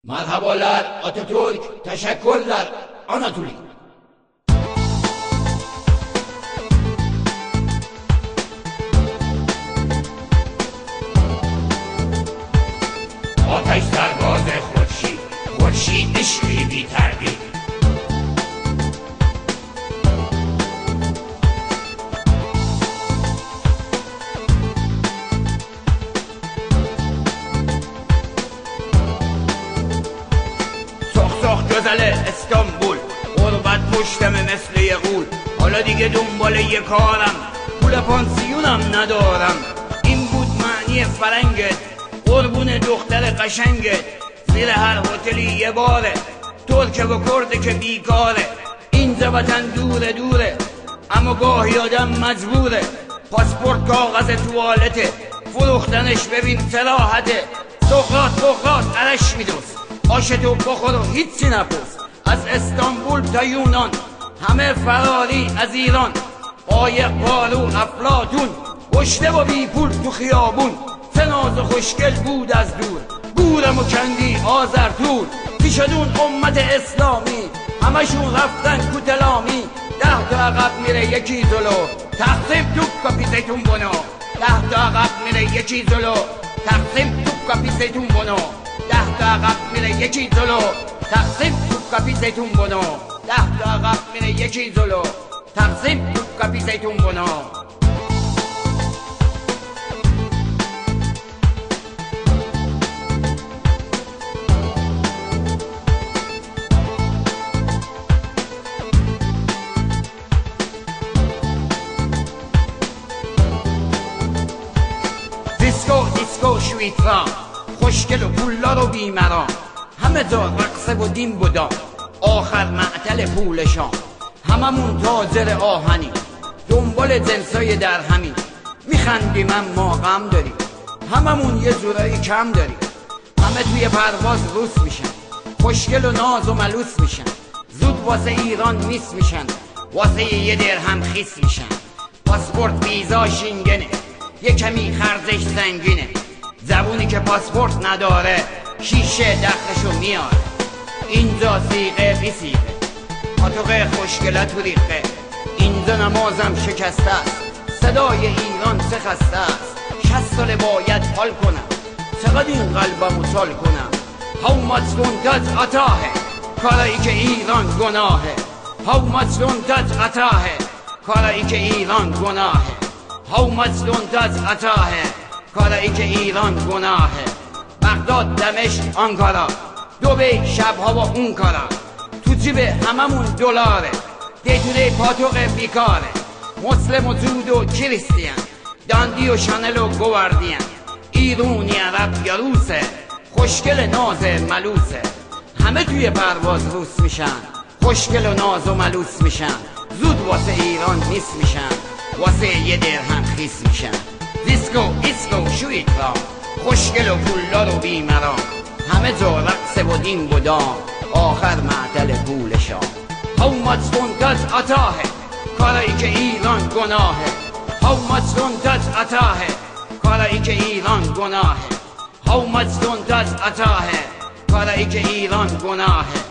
Merhabalar Atatürk, teşekkürler Anatoly. آتش در باز خورشید، خورشید عشقی بی تردید. سخ گزل استانبول، غربت پشتم مثل یه غول. حالا دیگه دنبال یه کارم، پول پانسیونم ندارم. این بود معنی فرنگت، قربون دختر قشنگت. زیر هر هتلی یه باره، ترک و کرده که بیکاره. اینجا وطن دوره دوره، اما گاهی آدم مجبوره. پاسپورت کاغذ توالته، فروختنش ببین صراحته. سقراط عرش میدوز، آشتو بخور و هیچی نپرس. از استانبول تا یونان، همه فراری از ایران. قایق قارون افلاطون، گشته و بی پول تو خیابون. سناز و خوشگل بود از دور، گورم و کندی آذرتور. پیشدون امت اسلامی، همشون رفتن کوتلامی. 10 تا عقب میره یکی جلو، تقسیم تو کپی زیتون بنو. 10 تا عقب میره یکی جلو، تقسیم تو کپی زیتون بنو. 10 تا عقب میره یکی جلو، تقسیم تو کپی زیتون بنو. 10 تا عقب میره یکی جلو، تقسیم تو کپی زیتون بنو. دیسکو شویترا، خوشگل و پولدار و بیمران. همه جا رقصه و دین بودا، آخر معطل پولشان. هممون تاجر آهنی، دنبال جنسای درهمی. میخندیم اما غم داریم، هممون یه جورایی کم داریم. همه توی پرواز روس میشن، خوشگل و ناز و ملوس میشن. زود واسه ایران میس میشن، واسه یه درهم خیس میشن. پاسپورت ویزا شینگنه، یه کمی خرجش زنگینه. زبونی که پاسپورت نداره، شیشه دخلشو میاره. اینجا سیغه بی سیغه، پاتوق خوشگله تو ریخه. اینجا نمازم شکسته است، صدای ایران چه خسته است. 60 ساله باید حال کنم، چقدر این قلبمو سال کنم. How much don't touch عطاهه، کارایی که ایران گناهه. How much don't touch عطاهه، کارایی که ایران گناهه. How much don't touch عطاهه، کارایی که ایران گناهه. بغداد، دمشق، آنکارا، دبی، شبها و اون کارا. تو جیب هممون دلاره، دیتونه پاتوق بیکاره. مسلم و جود و کریستیان، داندی و شانل و گواردیان. ایرونی عرب یا روسه، خوشگل ناز ملوسه. همه توی پرواز روس میشن، خوشگل و ناز و ملوس میشن. زود واسه ایران نیس میشن، واسه یه درهم خیس میشن. دیسکو شویترا، خوشگل و پولدار و بیمران. همه جا رقص و دین بودان، آخر معطل پولشان. How much don't touch عطاهه، کارایی که ایران گناهه. How much don't touch عطاهه، کارایی که ایران گناهه. How much don't touch عطاهه، کارایی که ایران گناهه.